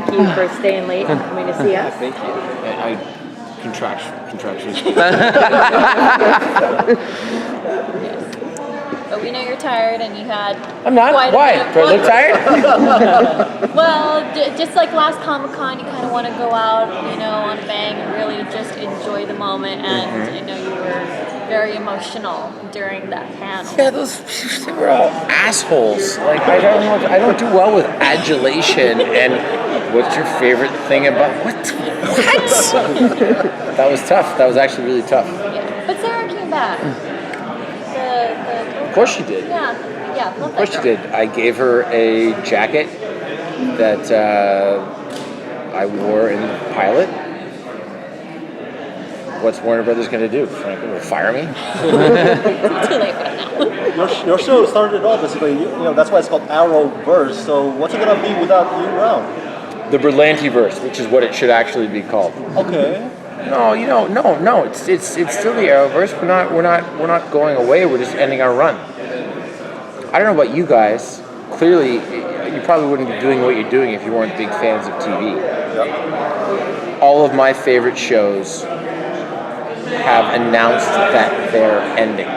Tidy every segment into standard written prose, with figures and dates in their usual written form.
thank you for staying late and coming to see us. Thank you. I contractually. But we know you're tired and you had. I'm not. Why? Do I look tired? Well, just like last Comic-Con, you kind of want to go out, on a bang and really just enjoy the moment. And I know you were very emotional during that panel. Yeah, they were all assholes. Like I don't do well with adulation. And what's your favorite thing about what? That was tough. That was actually really tough. Yeah. But Sarah came back. Of course she did. Yeah. Of course she did. I gave her a jacket that I wore in the pilot. What's Warner Brothers going to do? Frankly, fire me? Too late for that now. Your show started it all basically. That's why it's called Arrowverse. So what's it gonna be without you around? The Berlantiverse, which is what it should actually be called. Okay. No. It's still the Arrowverse. We're not going away. We're just ending our run. I don't know about you guys. Clearly, you probably wouldn't be doing what you're doing if you weren't big fans of TV. Yep. All of my favorite shows have announced that they're ending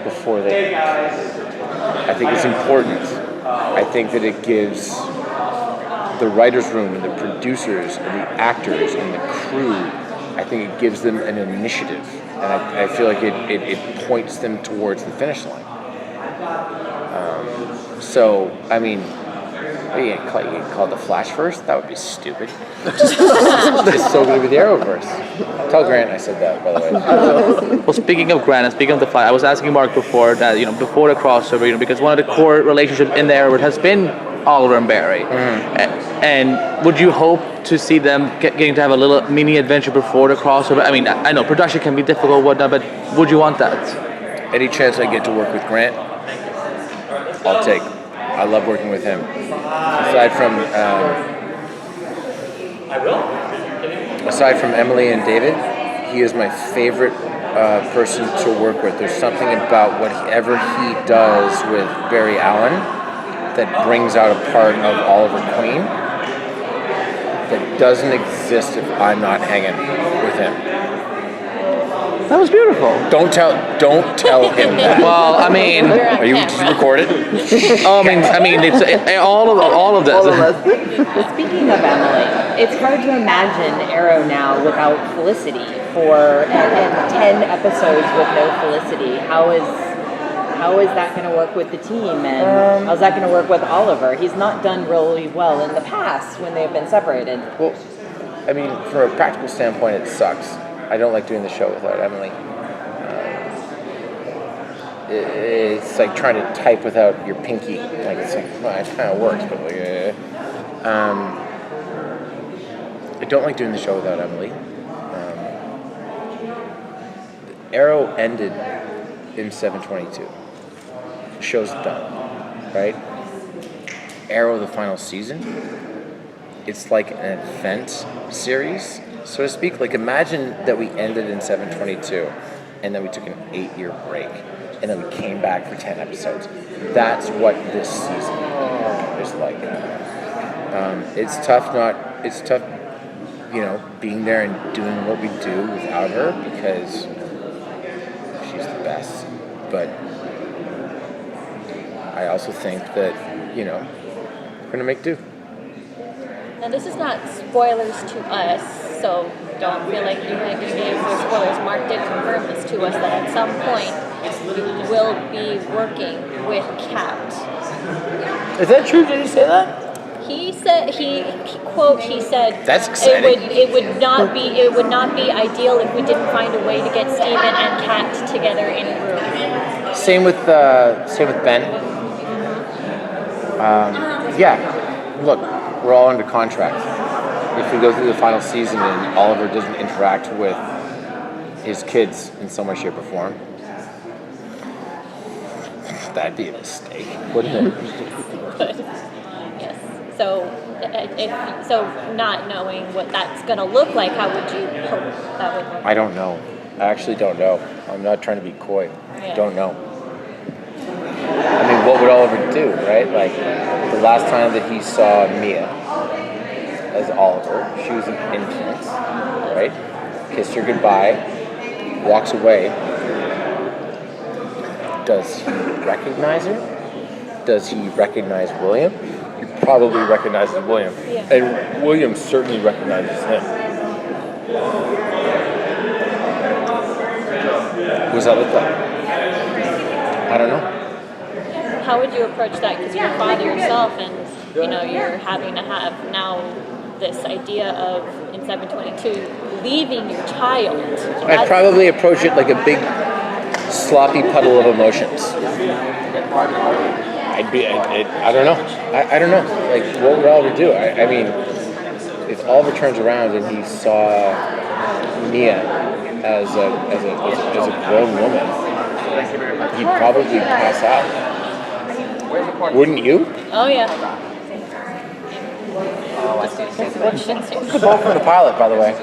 before they. I think it's important. I think that it gives the writers' room and the producers and the actors and the crew, I think it gives them an initiative, and I feel like it points them towards the finish line. So, I mean, you call it the Flashverse? That would be stupid. It's still going to be the Arrowverse. Tell Grant I said that, by the way. Well, speaking of Grant and speaking of the Flash, I was asking Mark before that, before the crossover, because one of the core relationships in the Arrowverse has been Oliver and Barry. And would you hope to see them getting to have a little mini adventure before the crossover? I mean, I know production can be difficult, whatnot, but would you want that? Any chance I get to work with Grant, I'll take. I love working with him. Aside from Emily and David, he is my favorite person to work with. There's something about whatever he does with Barry Allen that brings out a part of Oliver Queen that doesn't exist if I'm not hanging with him. That was beautiful. Don't tell him that. Well, I mean, did you record it? Oh, I mean, it's all of this. Speaking of Emily, it's hard to imagine Arrow now without Felicity and 10 episodes with no Felicity. How is that going to work with the team, and how's that going to work with Oliver? He's not done really well in the past when they've been separated. Well, I mean, from a practical standpoint, it sucks. I don't like doing the show without Emily. It's like trying to type without your pinky. Like it's like, well, it kind of works, but like, I don't like doing the show without Emily. Arrow ended in 7/22. The show's done, right? Arrow, the final season. It's like an event series, so to speak. Like imagine that we ended in 7/22, and then we took an 8-year break, and then we came back for 10 episodes. That's what this season is like. It's tough, being there and doing what we do without her because she's the best. But I also think that, we're gonna make do. Now, this is not spoilers to us, so don't feel like you're going to give more spoilers. Mark did confirm this to us that at some point you will be working with Kat. Is that true? Did he say that? He said he said that's exciting. It would not be ideal if we didn't find a way to get Steven and Kat together in a room. Same with Ben. Yeah. Look, we're all under contract. If we go through the final season and Oliver doesn't interact with his kids in some way, shape, or form, that'd be a mistake, wouldn't it? Yes. So not knowing what that's going to look like, how would you hope that would work? I don't know. I actually don't know. I'm not trying to be coy. Yeah. Don't know. I mean, what would Oliver do, right? Like, the last time that he saw Mia, as Oliver. She was an infant, right? Kissed her goodbye, walks away. Does he recognize her? Does he recognize William? He probably recognizes William. Yeah. And William certainly recognizes him. Was that look like? I don't know. How would you approach that? Because you're a father yourself, and you're having to have now this idea of in 722 leaving your child. I'd probably approach it like a big sloppy puddle of emotions. I don't know. I don't know. Like, what would Oliver do? I mean, if Oliver turns around and he saw Mia as a grown woman, he'd probably pass out. Wouldn't you? Oh yeah. The bolt from the pilot, by the way.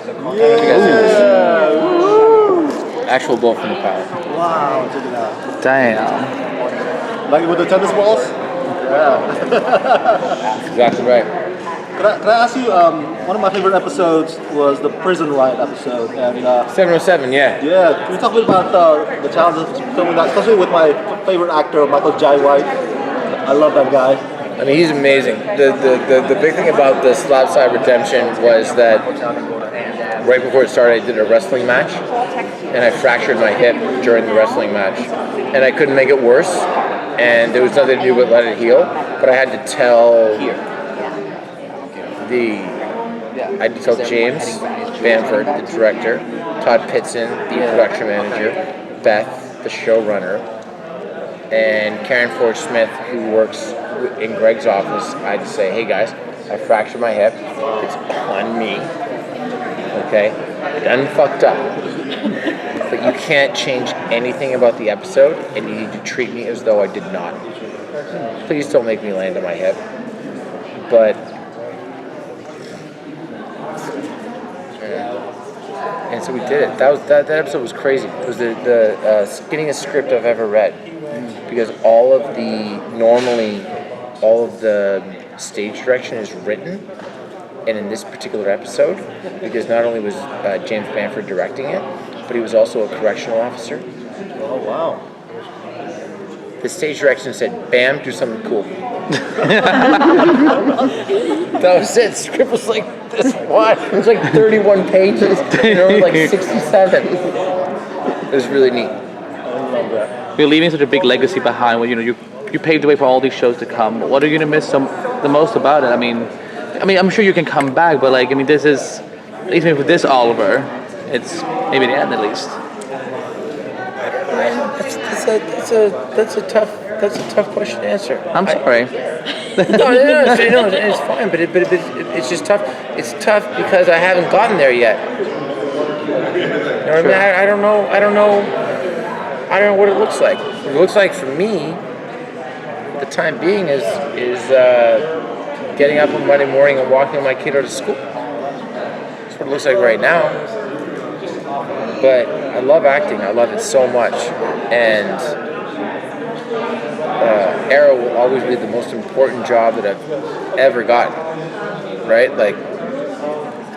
Actual bolt from the pilot. Wow, check it out. Damn. Like with the tennis balls? Yeah. Exactly right. Can I ask you, one of my favorite episodes was the prison riot episode. And 707, yeah. yeah, can you talk a bit about the challenges of filming that, especially with my favorite actor, Michael Jai White. I love that guy. I mean, he's amazing. The big thing about the Slapside Redemption was that right before it started, I did a wrestling match, and I fractured my hip during the wrestling match, and I couldn't make it worse, and there was nothing to do but let it heal. But I had to tell James Bamford, the director, Todd Pitson, the production manager, Beth, the showrunner, and Karen Ford Smith, who works in Greg's office. I had to say, hey guys, I fractured my hip. It's on me. Okay? I done fucked up. But you can't change anything about the episode, and you need to treat me as though I did not. Please don't make me land on my hip. But and so we did it. That episode was crazy. It was the skinniest script I've ever read, because all of the stage direction is written, and in this particular episode, because not only was James Bamford directing it, but he was also a correctional officer. Oh, wow. The stage direction said, "Bam, do something cool." That was it. The script was like this wide. It was like 31 pages. There were like 67. It was really neat. I love that. You're leaving such a big legacy behind. When you paved the way for all these shows to come. What are you gonna miss the most about it? I mean, I'm sure you can come back, but this is, at least with this Oliver, it's maybe the end at least. That's a tough question to answer. I'm sorry. No, it's fine, but it's just tough. It's tough because I haven't gotten there yet. You know what I mean? I don't know what it looks like. What it looks like for me, the time being, is getting up on Monday morning and walking my kid out of school. That's what it looks like right now. But I love acting. I love it so much, and Arrow will always be the most important job that I've ever gotten. Right? Like,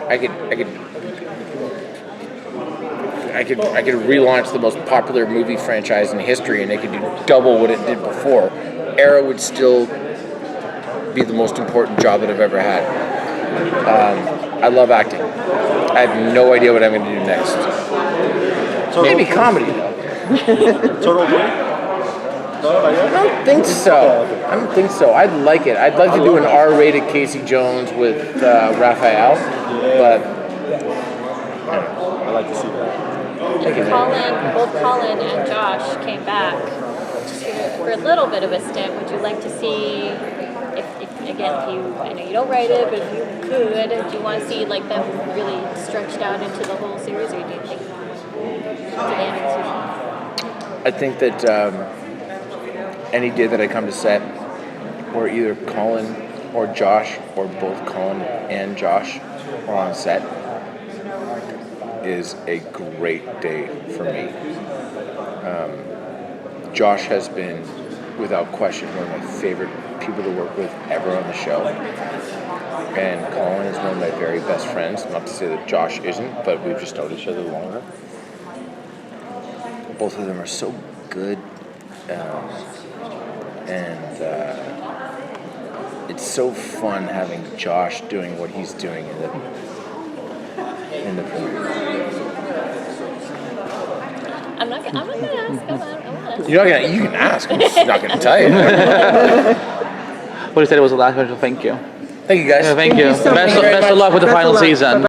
I could relaunch the most popular movie franchise in history, and it could do double what it did before. Arrow would still be the most important job that I've ever had. I love acting. I have no idea what I'm going to do next. Maybe comedy, though. Total Movie? No, not yet? I don't think so. I'd like it. I'd like to do an R-rated Casey Jones with Raphael, but I like to see that. Both Colin and Josh came back for a little bit of a stint. Would you like to see, if I know you don't write it, but if you could, do you want to see like them really stretched out into the whole series, or do you think to the end of the season? I think that any day that I come to set where either Colin or Josh, or both Colin and Josh, are on set is a great day for me. Josh has been, without question, one of my favorite people to work with ever on the show. And Colin is one of my very best friends. Not to say that Josh isn't, but we've just known each other longer. Both of them are so good. It's so fun having Josh doing what he's doing in the premiere. I'm not gonna ask. I want to ask. You're not gonna. You can ask. I'm just not gonna tell you. What he said was the last question. Thank you. Thank you, guys. Thank you. so much. Best of luck with the final season.